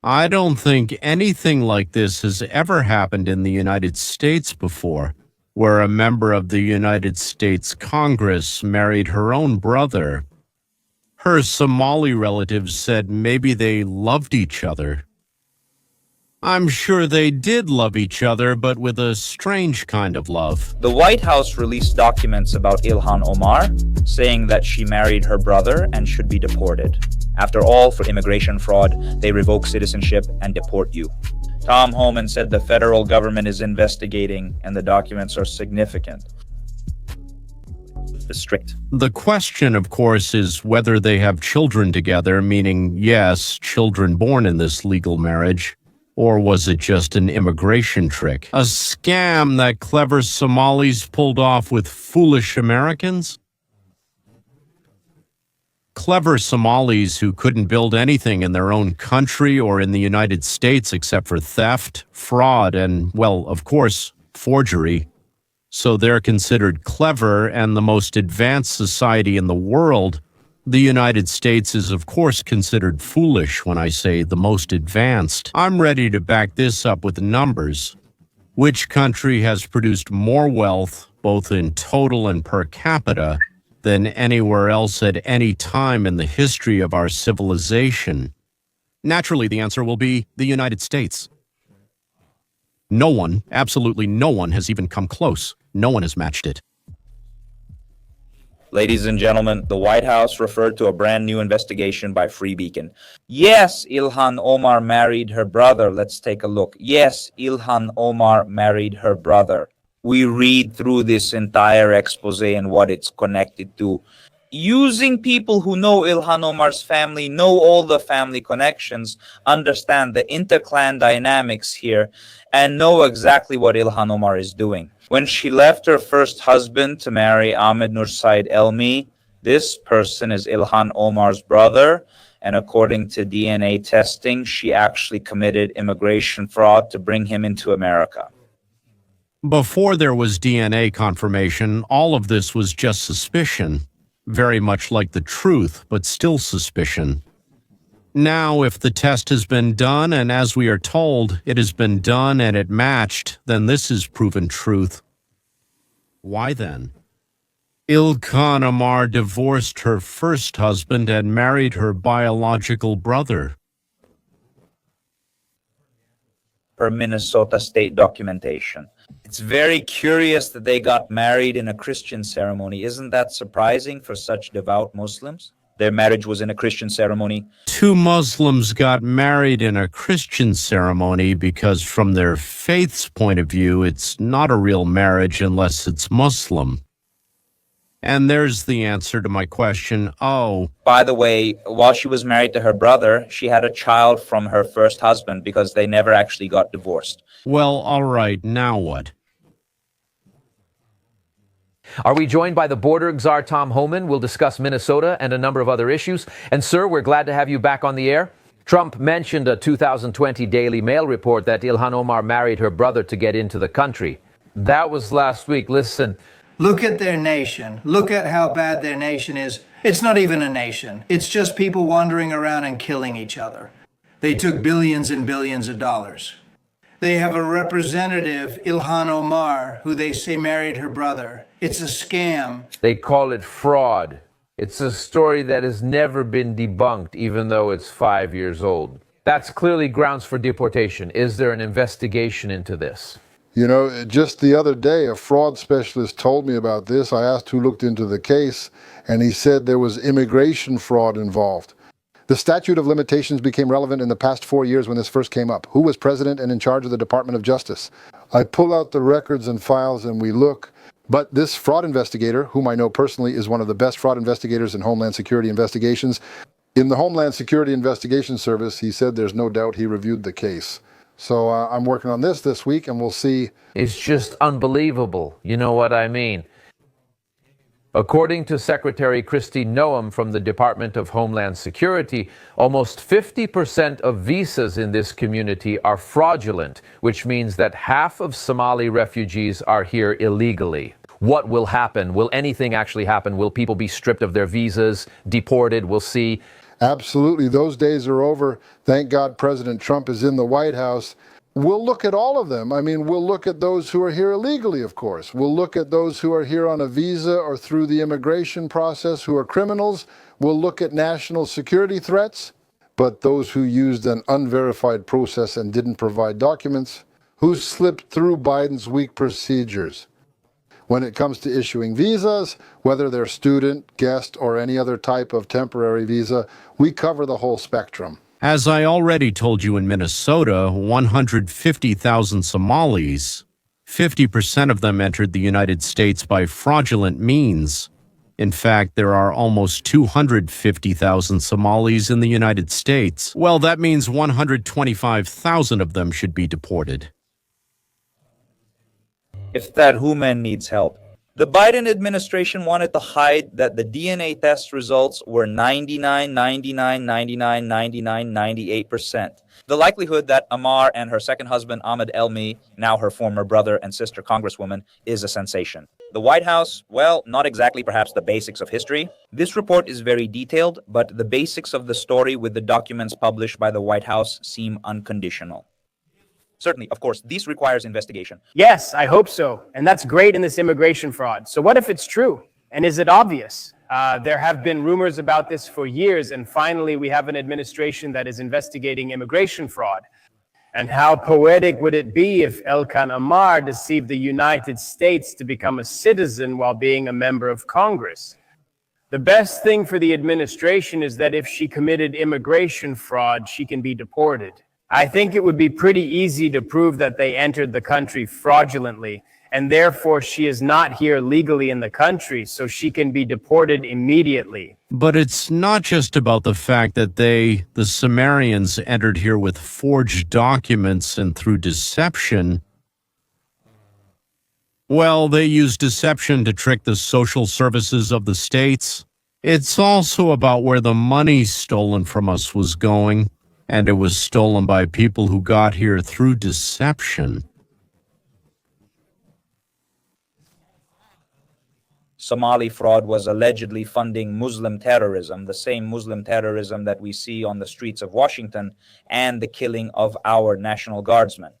I don't think anything like this has ever happened in the United States before, where a member of the United States Congress married her own brother. Her Somali relatives said maybe they loved each other. I'm sure they did love each other, but with a strange kind of love. The White House released documents about Ilhan Omar, saying that she married her brother and should be deported. After all, for immigration fraud, they revoke citizenship and deport you. Tom Homan said the federal government is investigating and the documents are significant. Strict. The question, of course, is whether they have children together, meaning, yes, children born in this legal marriage. Or was it just an immigration trick? A scam that clever Somalis pulled off with foolish Americans? Clever Somalis who couldn't build anything in their own country or in the United States except for theft, fraud, and, well, of course, forgery. So they're considered clever and the most advanced society in the world. The United States is, of course, considered foolish when I say the most advanced. I'm ready to back this up with numbers. Which country has produced more wealth, both in total and per capita, than anywhere else at any time in the history of our civilization? Naturally, the answer will be the United States. No one, absolutely no one, has even come close. No one has matched it. Ladies and gentlemen, the White House referred to a brand new investigation by Free Beacon. Yes, Ilhan Omar married her brother. Let's take a look. Yes, Ilhan Omar married her brother. We read through this entire expose and what it's connected to. Using people who know Ilhan Omar's family, know all the family connections, understand the interclan dynamics here, and know exactly what Ilhan Omar is doing. When she left her first husband to marry Ahmed Nursaid Elmi, this person is Ilhan Omar's brother, and according to DNA testing, she actually committed immigration fraud to bring him into America. Before there was DNA confirmation, all of this was just suspicion. Very much like the truth, but still suspicion. Now, if the test has been done, and as we are told, it has been done and it matched, then this is proven truth. Why then? Ilhan Omar divorced her first husband and married her biological brother. Per Minnesota state documentation. It's very curious that they got married in a Christian ceremony. Isn't that surprising for such devout Muslims? Their marriage was in a Christian ceremony. Two Muslims got married in a Christian ceremony because from their faith's point of view, it's not a real marriage unless it's Muslim. And there's the answer to my question. Oh, by the way, while she was married to her brother, she had a child from her first husband because they never actually got divorced. Well, all right, now what? Are we joined by the border czar Tom Homan? We'll discuss Minnesota and a number of other issues. And sir, we're glad to have you back on the air. Trump mentioned a 2020 Daily Mail report that Ilhan Omar married her brother to get into the country. That was last week. Listen. Look at their nation. Look at how bad their nation is. It's not even a nation. It's just people wandering around and killing each other. They took billions and billions of dollars. They have a representative, Ilhan Omar, who they say married her brother. It's a scam. They call it fraud. It's a story that has never been debunked, even though it's 5 years old. That's clearly grounds for deportation. Is there an investigation into this? You know, just the other day, a fraud specialist told me about this. I asked who looked into the case, and he said there was immigration fraud involved. The statute of limitations became relevant in the past 4 years when this first came up. Who was president and in charge of the Department of Justice? I pull out the records and files and we look. But this fraud investigator, whom I know personally is one of the best fraud investigators in Homeland Security investigations, in the Homeland Security Investigation Service, he said there's no doubt he reviewed the case. So I'm working on this week, and we'll see. It's just unbelievable. You know what I mean? According to Secretary Kristi Noem from the Department of Homeland Security, almost 50% of visas in this community are fraudulent, which means that half of Somali refugees are here illegally. What will happen? Will anything actually happen? Will people be stripped of their visas, deported? We'll see. Absolutely. Those days are over. Thank God President Trump is in the White House. We'll look at all of them. I mean, we'll look at those who are here illegally, of course. We'll look at those who are here on a visa or through the immigration process who are criminals. We'll look at national security threats. But those who used an unverified process and didn't provide documents, who slipped through Biden's weak procedures. When it comes to issuing visas, whether they're student, guest, or any other type of temporary visa, we cover the whole spectrum. As I already told you in Minnesota, 150,000 Somalis, 50% of them entered the United States by fraudulent means. In fact, there are almost 250,000 Somalis in the United States. Well, that means 125,000 of them should be deported. If that human needs help. The Biden administration wanted to hide that the DNA test results were 99, 99, 99, 99, 98%. The likelihood that Omar and her second husband, Ahmed Elmi, now her former brother and sister congresswoman, is a sensation. The White House, well, not exactly perhaps the basics of history. This report is very detailed, but the basics of the story with the documents published by the White House seem unconditional. Certainly, of course, this requires investigation. Yes, I hope so. And that's great in this immigration fraud. So what if it's true? And is it obvious? There have been rumors about this for years, and finally we have an administration that is investigating immigration fraud. And how poetic would it be if Ilhan Omar deceived the United States to become a citizen while being a member of Congress? The best thing for the administration is that if she committed immigration fraud, she can be deported. I think it would be pretty easy to prove that they entered the country fraudulently, and therefore she is not here legally in the country, so she can be deported immediately. But it's not just about the fact that the Sumerians, entered here with forged documents and through deception. Well, they used deception to trick the social services of the states. It's also about where the money stolen from us was going. And it was stolen by people who got here through deception. Somali fraud was allegedly funding Muslim terrorism, the same Muslim terrorism that we see on the streets of Washington, and the killing of our National Guardsmen.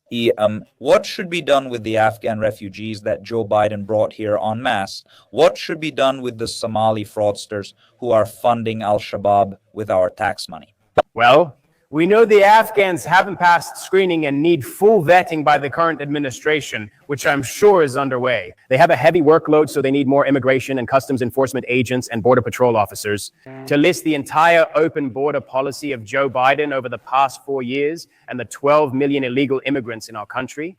What should be done with the Afghan refugees that Joe Biden brought here en masse? What should be done with the Somali fraudsters who are funding al-Shabaab with our tax money? Well, we know the Afghans haven't passed screening and need full vetting by the current administration, which I'm sure is underway. They have a heavy workload, so they need more immigration and customs enforcement agents and border patrol officers. To list the entire open border policy of Joe Biden over the past 4 years and the 12 million illegal immigrants in our country.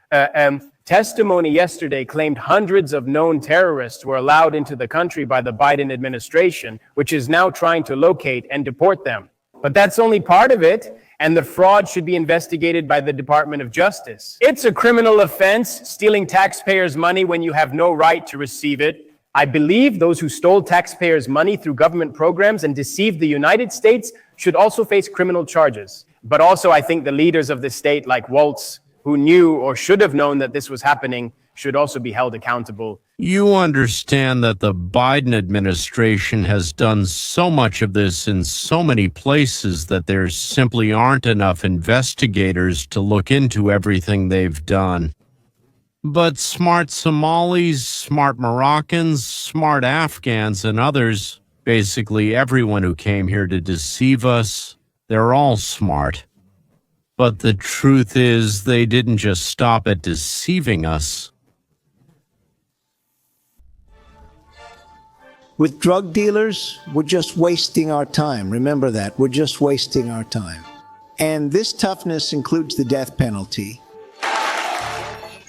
Testimony yesterday claimed hundreds of known terrorists were allowed into the country by the Biden administration, which is now trying to locate and deport them. But that's only part of it, and the fraud should be investigated by the Department of Justice. It's a criminal offense, stealing taxpayers' money when you have no right to receive it. I believe those who stole taxpayers' money through government programs and deceived the United States should also face criminal charges. But also, I think the leaders of the state, like Waltz, who knew or should have known that this was happening, should also be held accountable. You understand that the Biden administration has done so much of this in so many places that there simply aren't enough investigators to look into everything they've done. But smart Somalis, smart Moroccans, smart Afghans, and others, basically everyone who came here to deceive us, they're all smart. But the truth is, they didn't just stop at deceiving us. With drug dealers, we're just wasting our time. Remember that. We're just wasting our time. And this toughness includes the death penalty.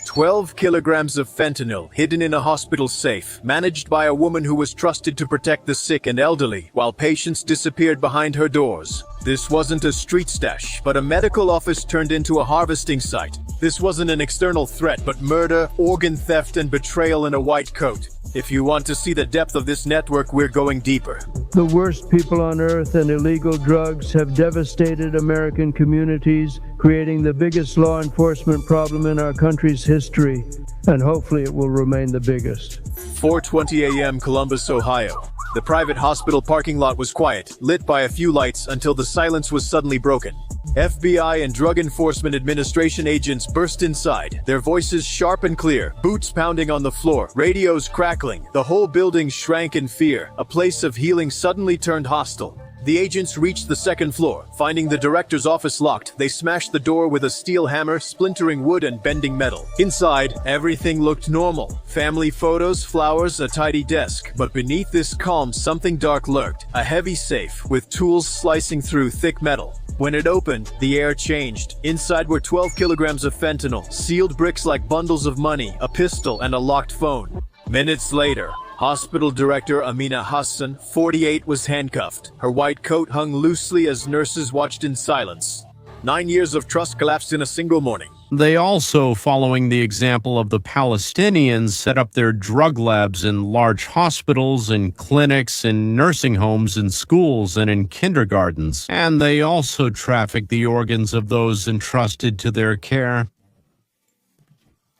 12 kilograms of fentanyl hidden in a hospital safe, managed by a woman who was trusted to protect the sick and elderly, while patients disappeared behind her doors. This wasn't a street stash, but a medical office turned into a harvesting site. This wasn't an external threat, but murder, organ theft, and betrayal in a white coat. If you want to see the depth of this network, we're going deeper. The worst people on earth and illegal drugs have devastated American communities, creating the biggest law enforcement problem in our country's history, and hopefully it will remain the biggest. 4:20 a.m. Columbus, Ohio. The private hospital parking lot was quiet, lit by a few lights until the silence was suddenly broken. FBI and Drug Enforcement Administration agents burst inside, their voices sharp and clear, boots pounding on the floor, radios crackling. The whole building shrank in fear. A place of healing suddenly turned hostile. The agents reached the second floor. Finding the director's office locked, they smashed the door with a steel hammer, splintering wood and bending metal. Inside, everything looked normal. Family photos, flowers, a tidy desk. But beneath this calm, something dark lurked. A heavy safe, with tools slicing through thick metal. When it opened, the air changed. Inside were 12 kilograms of fentanyl, sealed bricks like bundles of money, a pistol, and a locked phone. Minutes later, Hospital Director Amina Hassan, 48, was handcuffed. Her white coat hung loosely as nurses watched in silence. 9 years of trust collapsed in a single morning. They also, following the example of the Palestinians, set up their drug labs in large hospitals, in clinics, in nursing homes, in schools, and in kindergartens. And they also trafficked the organs of those entrusted to their care.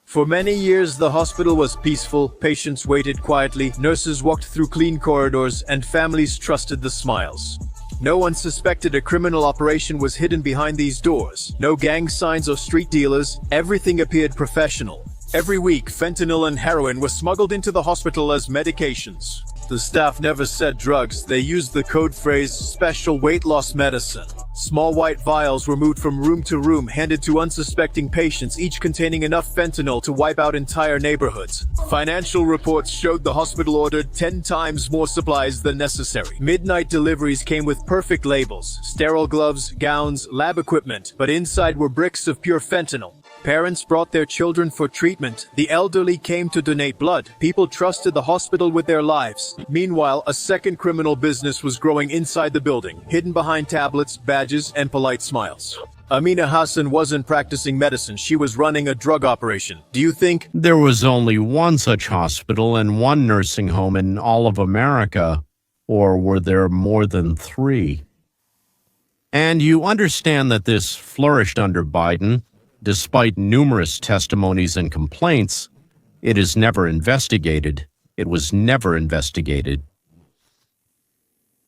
For many years, the hospital was peaceful, patients waited quietly, nurses walked through clean corridors, and families trusted the smiles. No one suspected a criminal operation was hidden behind these doors. No gang signs or street dealers. Everything appeared professional. Every week, fentanyl and heroin were smuggled into the hospital as medications. The staff never said drugs. They used the code phrase, special weight loss medicine. Small white vials were moved from room to room, handed to unsuspecting patients, each containing enough fentanyl to wipe out entire neighborhoods. Financial reports showed the hospital ordered 10 times more supplies than necessary. Midnight deliveries came with perfect labels, sterile gloves, gowns, lab equipment, but inside were bricks of pure fentanyl. Parents brought their children for treatment. The elderly came to donate blood. People trusted the hospital with their lives. Meanwhile, a second criminal business was growing inside the building, hidden behind tablets, badges, and polite smiles. Amina Hassan wasn't practicing medicine. She was running a drug operation. Do you think? There was only one such hospital and one nursing home in all of America. Or were there more than 3? And you understand that this flourished under Biden. Despite numerous testimonies and complaints, it is never investigated. It was never investigated.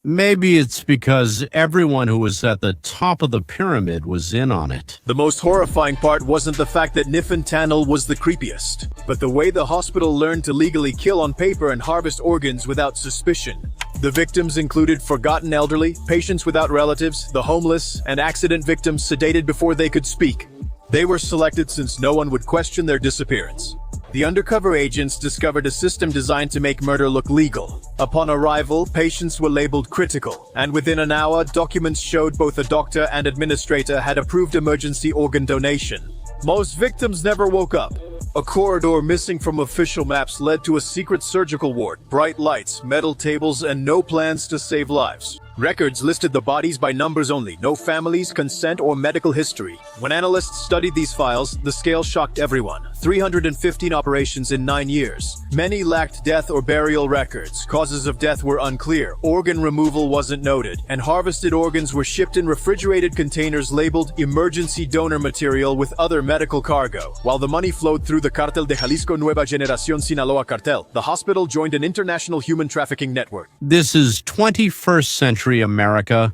Maybe it's because everyone who was at the top of the pyramid was in on it. The most horrifying part wasn't the fact that Nifantanil was the creepiest, but the way the hospital learned to legally kill on paper and harvest organs without suspicion. The victims included forgotten elderly, patients without relatives, the homeless, and accident victims sedated before they could speak. They were selected since no one would question their disappearance. The undercover agents discovered a system designed to make murder look legal. Upon arrival, patients were labeled critical, and within an hour, documents showed both a doctor and administrator had approved emergency organ donation. Most victims never woke up. A corridor missing from official maps led to a secret surgical ward, bright lights, metal tables, and no plans to save lives. Records listed the bodies by numbers only, no families, consent, or medical history. When analysts studied these files, the scale shocked everyone. 315 operations in 9 years. Many lacked death or burial records. Causes of death were unclear. Organ removal wasn't noted. And harvested organs were shipped in refrigerated containers labeled emergency donor material with other medical cargo. While the money flowed through the Cartel de Jalisco Nueva Generación Sinaloa cartel, the hospital joined an international human trafficking network. This is 21st century America.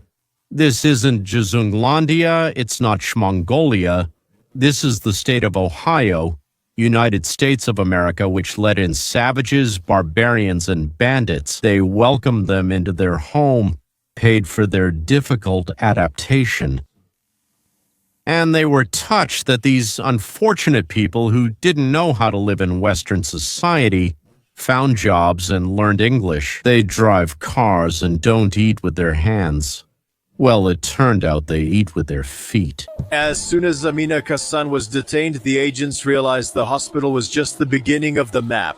This isn't Jazunglandia, it's not Schmongolia. This is the state of Ohio, United States of America, which let in savages, barbarians, and bandits. They welcomed them into their home, paid for their difficult adaptation. And they were touched that these unfortunate people who didn't know how to live in Western society found jobs and learned English. They drive cars and don't eat with their hands. Well, it turned out they eat with their feet. As soon as Amina Hassan was detained, the agents realized the hospital was just the beginning of the map.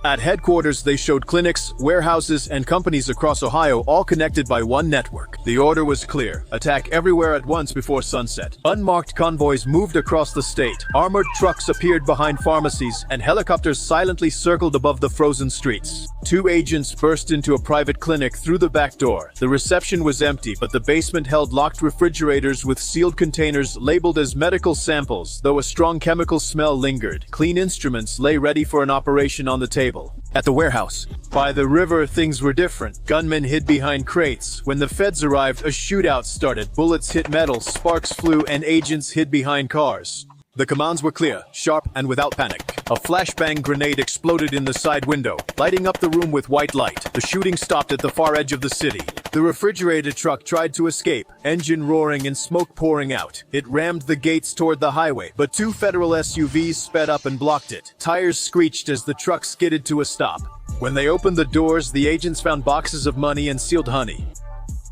At headquarters, they showed clinics, warehouses, and companies across Ohio, all connected by one network. The order was clear: attack everywhere at once before sunset. Unmarked convoys moved across the state. Armored trucks appeared behind pharmacies, and helicopters silently circled above the frozen streets. 2 agents burst into a private clinic through the back door. The reception was empty, but the basement held locked refrigerators with sealed containers labeled as medical samples, though a strong chemical smell lingered. Clean instruments lay ready for an operation on the table. At the warehouse, by the river, things were different. Gunmen hid behind crates. When the feds arrived, a shootout started. Bullets hit metal, sparks flew, and agents hid behind cars. The commands were clear, sharp, and without panic. A flashbang grenade exploded in the side window, lighting up the room with white light. The shooting stopped at the far edge of the city. The refrigerated truck tried to escape, engine roaring and smoke pouring out. It rammed the gates toward the highway, but 2 federal SUVs sped up and blocked it. Tires screeched as the truck skidded to a stop. When they opened the doors, the agents found boxes of money and sealed honey.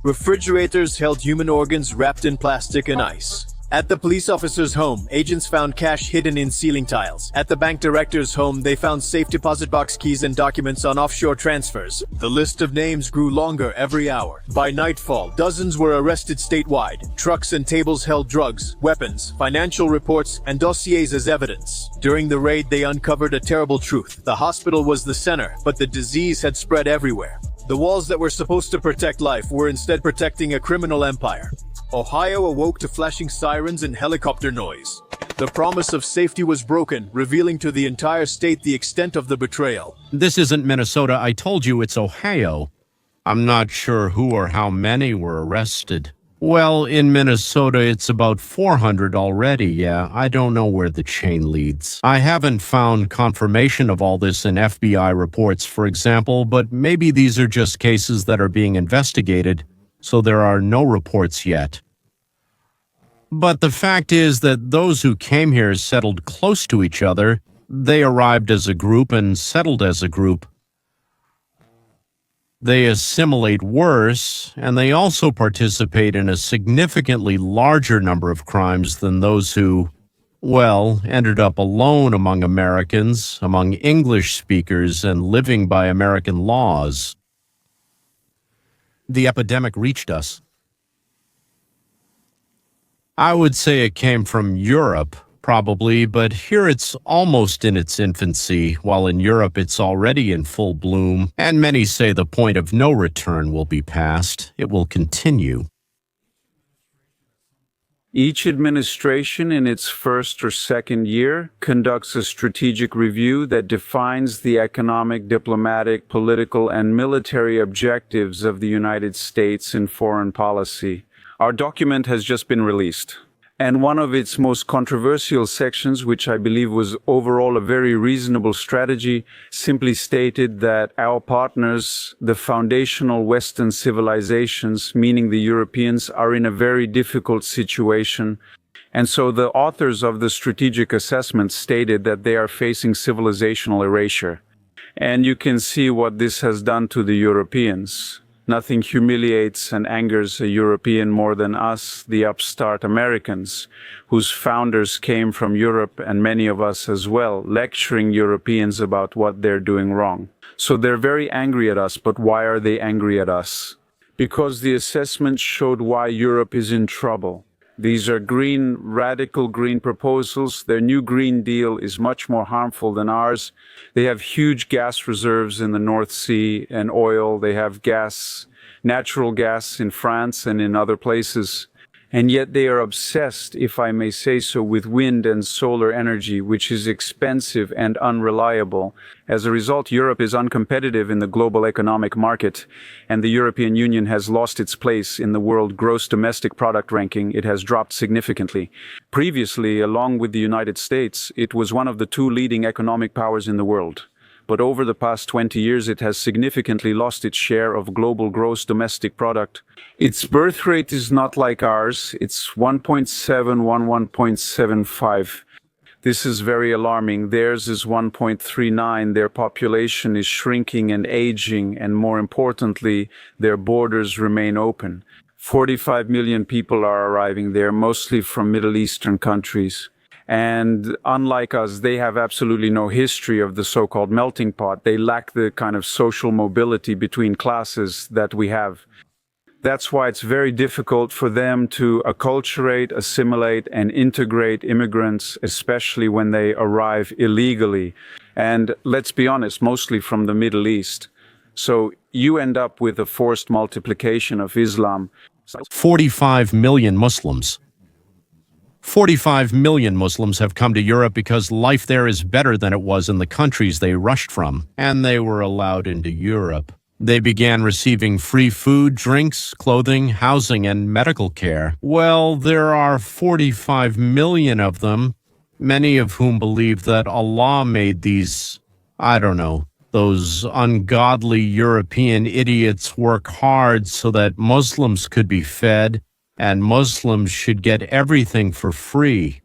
Refrigerators held human organs wrapped in plastic and ice. At the police officer's home, agents found cash hidden in ceiling tiles. At the bank director's home, they found safe deposit box keys and documents on offshore transfers. The list of names grew longer every hour. By nightfall, dozens were arrested statewide. Trucks and tables held drugs, weapons, financial reports, and dossiers as evidence. During the raid, they uncovered a terrible truth. The hospital was the center, but the disease had spread everywhere. The walls that were supposed to protect life were instead protecting a criminal empire. Ohio awoke to flashing sirens and helicopter noise. The promise of safety was broken, revealing to the entire state the extent of the betrayal. This isn't Minnesota. I told you it's Ohio. I'm not sure who or how many were arrested. Well, in Minnesota, it's about 400 already, yeah. I don't know where the chain leads. I haven't found confirmation of all this in FBI reports, for example, but maybe these are just cases that are being investigated, so there are no reports yet. But the fact is that those who came here settled close to each other. They arrived as a group and settled as a group. They assimilate worse, and they also participate in a significantly larger number of crimes than those who, well, ended up alone among Americans, among English speakers, and living by American laws. The epidemic reached us. I would say it came from Europe, probably, but here it's almost in its infancy, while in Europe it's already in full bloom, and many say the point of no return will be passed. It will continue. Each administration in its first or second year conducts a strategic review that defines the economic, diplomatic, political, and military objectives of the United States in foreign policy. Our document has just been released, and one of its most controversial sections, which I believe was overall a very reasonable strategy, simply stated that our partners, the foundational Western civilizations, meaning the Europeans, are in a very difficult situation. And so the authors of the strategic assessment stated that they are facing civilizational erasure. And you can see what this has done to the Europeans. Nothing humiliates and angers a European more than us, the upstart Americans, whose founders came from Europe, and many of us as well, lecturing Europeans about what they're doing wrong. So they're very angry at us, but why are they angry at us? Because the assessment showed why Europe is in trouble. These are green, radical green proposals. Their new Green Deal is much more harmful than ours. They have huge gas reserves in the North Sea and oil. They have gas, natural gas in France and in other places. And yet they are obsessed, if I may say so, with wind and solar energy, which is expensive and unreliable. As a result, Europe is uncompetitive in the global economic market, and the European Union has lost its place in the world gross domestic product ranking. It has dropped significantly. Previously, along with the United States, it was one of the 2 leading economic powers in the world. But over the past 20 years, it has significantly lost its share of global gross domestic product. Its birth rate is not like ours. It's 1.71, 1.75. This is very alarming. Theirs is 1.39. Their population is shrinking and aging, and more importantly, their borders remain open. 45 million people are arriving there, mostly from Middle Eastern countries. And unlike us, they have absolutely no history of the so-called melting pot. They lack the kind of social mobility between classes that we have. That's why it's very difficult for them to acculturate, assimilate, and integrate immigrants, especially when they arrive illegally. And let's be honest, mostly from the Middle East. So you end up with a forced multiplication of Islam. 45 million Muslims. 45 million Muslims have come to Europe because life there is better than it was in the countries they rushed from, and they were allowed into Europe. They began receiving free food, drinks, clothing, housing, and medical care. Well, there are 45 million of them, many of whom believe that Allah made these, I don't know, those ungodly European idiots work hard so that Muslims could be fed, and Muslims should get everything for free.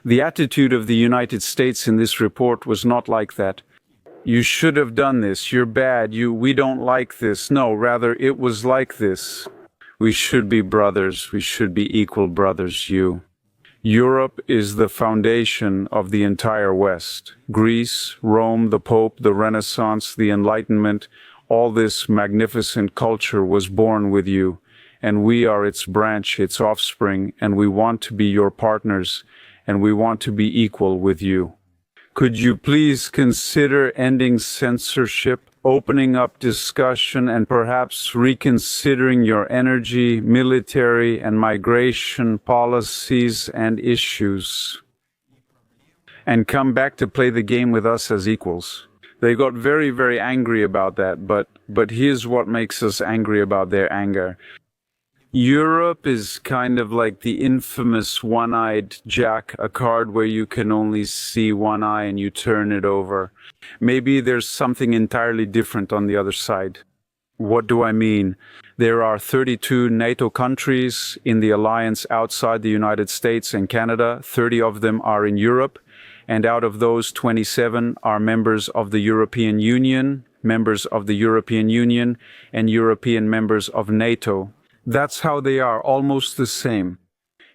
The attitude of the United States in this report was not like that. You should have done this, you're bad, we don't like this. No, rather it was like this. We should be brothers, we should be equal brothers, Europe is the foundation of the entire West. Greece, Rome, the Pope, the Renaissance, the Enlightenment, all this magnificent culture was born with you, and we are its branch, its offspring, and we want to be your partners, and we want to be equal with you. Could you please consider ending censorship, opening up discussion, and perhaps reconsidering your energy, military, and migration policies and issues? And come back to play the game with us as equals. They got very, very angry about that, but here's what makes us angry about their anger. Europe is kind of like the infamous one-eyed jack, a card where you can only see one eye and you turn it over. Maybe there's something entirely different on the other side. What do I mean? There are 32 NATO countries in the alliance outside the United States and Canada. 30 of them are in Europe, and out of those, 27 are members of the European Union, and European members of NATO. That's how they are, almost the same.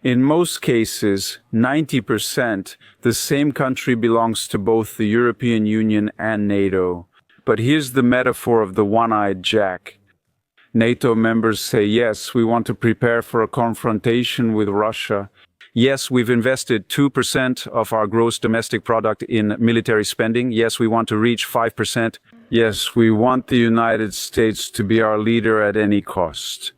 In most cases, 90%, the same country belongs to both the European Union and NATO. But here's the metaphor of the one-eyed jack. NATO members say, yes, we want to prepare for a confrontation with Russia. Yes, we've invested 2% of our gross domestic product in military spending. Yes, we want to reach 5%. Yes, we want the United States to be our leader at any cost.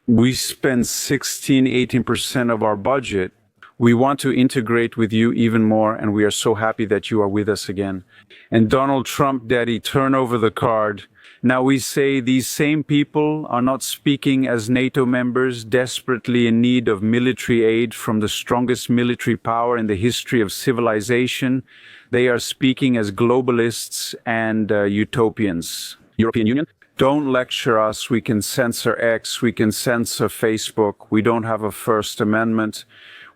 We spend 16-18% of our budget. We want to integrate with you even more, and we are so happy that you are with us again. And Donald Trump, Daddy, turn over the card. Now we say these same people are not speaking as NATO members desperately in need of military aid from the strongest military power in the history of civilization. They are speaking as globalists and utopians. European Union? Don't lecture us. We can censor X. We can censor Facebook. We don't have a First Amendment.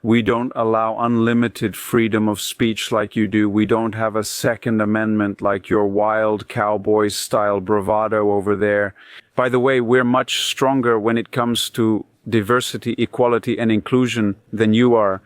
We don't allow unlimited freedom of speech like you do. We don't have a Second Amendment like your wild cowboy-style bravado over there. By the way, we're much stronger when it comes to diversity, equality, and inclusion than you are.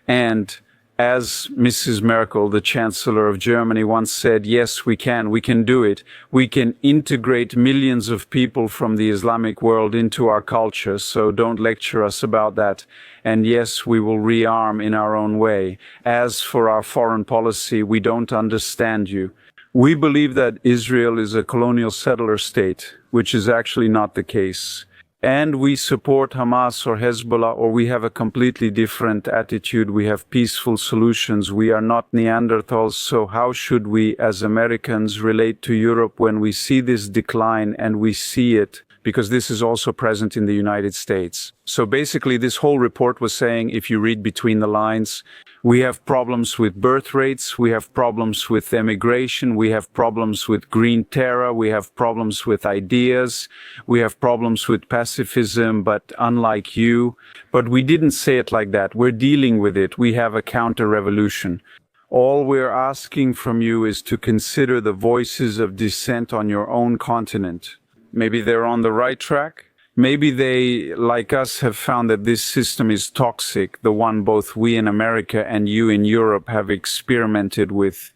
And as Mrs. Merkel, the Chancellor of Germany, once said, yes, we can do it. We can integrate millions of people from the Islamic world into our culture, so don't lecture us about that. And yes, we will rearm in our own way. As for our foreign policy, we don't understand you. We believe that Israel is a colonial settler state, which is actually not the case. And we support Hamas or Hezbollah, or we have a completely different attitude. We have peaceful solutions. We are not Neanderthals, so how should we as Americans relate to Europe when we see this decline, and we see it because this is also present in the United States. So basically this whole report was saying, if you read between the lines, we have problems with birth rates, we have problems with immigration, we have problems with green terror, we have problems with ideas, we have problems with pacifism, but unlike you. But we didn't say it like that. We're dealing with it. We have a counter-revolution. All we're asking from you is to consider the voices of dissent on your own continent. Maybe they're on the right track. Maybe they, like us, have found that this system is toxic, the one both we in America and you in Europe have experimented with.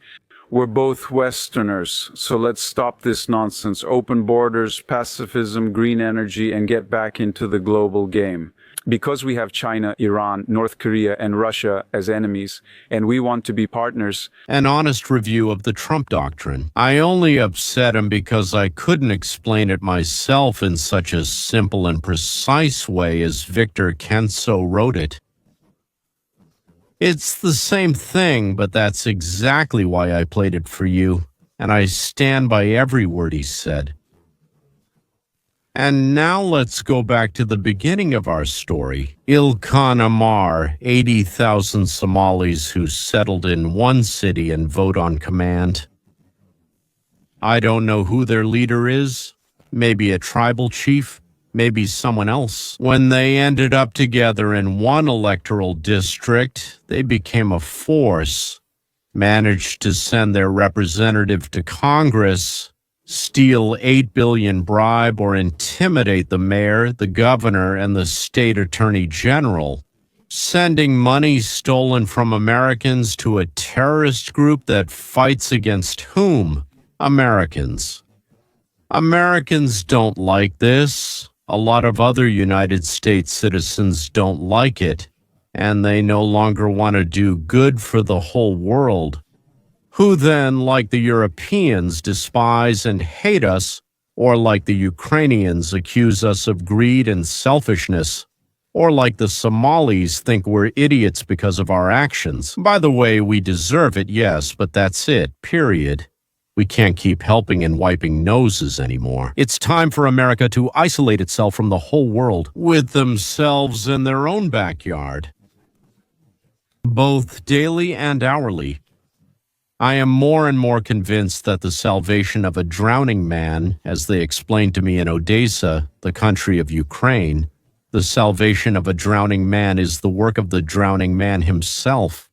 We're both Westerners, so let's stop this nonsense. Open borders, pacifism, green energy, and get back into the global game. Because we have China, Iran, North Korea, and Russia as enemies, and we want to be partners. An honest review of the Trump doctrine. I only upset him because I couldn't explain it myself in such a simple and precise way as Victor Kenso wrote it. It's the same thing, but that's exactly why I played it for you, and I stand by every word he said. And now let's go back to the beginning of our story. Ilhan Omar, 80,000 Somalis who settled in one city and vote on command. I don't know who their leader is. Maybe a tribal chief, maybe someone else. When they ended up together in one electoral district, they became a force, managed to send their representative to Congress, steal $8 billion bribe or intimidate the mayor, the governor, and the state attorney general, sending money stolen from Americans to a terrorist group that fights against whom? Americans. Americans don't like this. A lot of other United States citizens don't like it, and they no longer want to do good for the whole world. Who then, like the Europeans, despise and hate us, or like the Ukrainians, accuse us of greed and selfishness, or like the Somalis, think we're idiots because of our actions. By the way, we deserve it, yes, but that's it, period. We can't keep helping and wiping noses anymore. It's time for America to isolate itself from the whole world, with themselves in their own backyard, both daily and hourly. I am more and more convinced that the salvation of a drowning man, as they explained to me in Odessa, the country of Ukraine, the salvation of a drowning man is the work of the drowning man himself.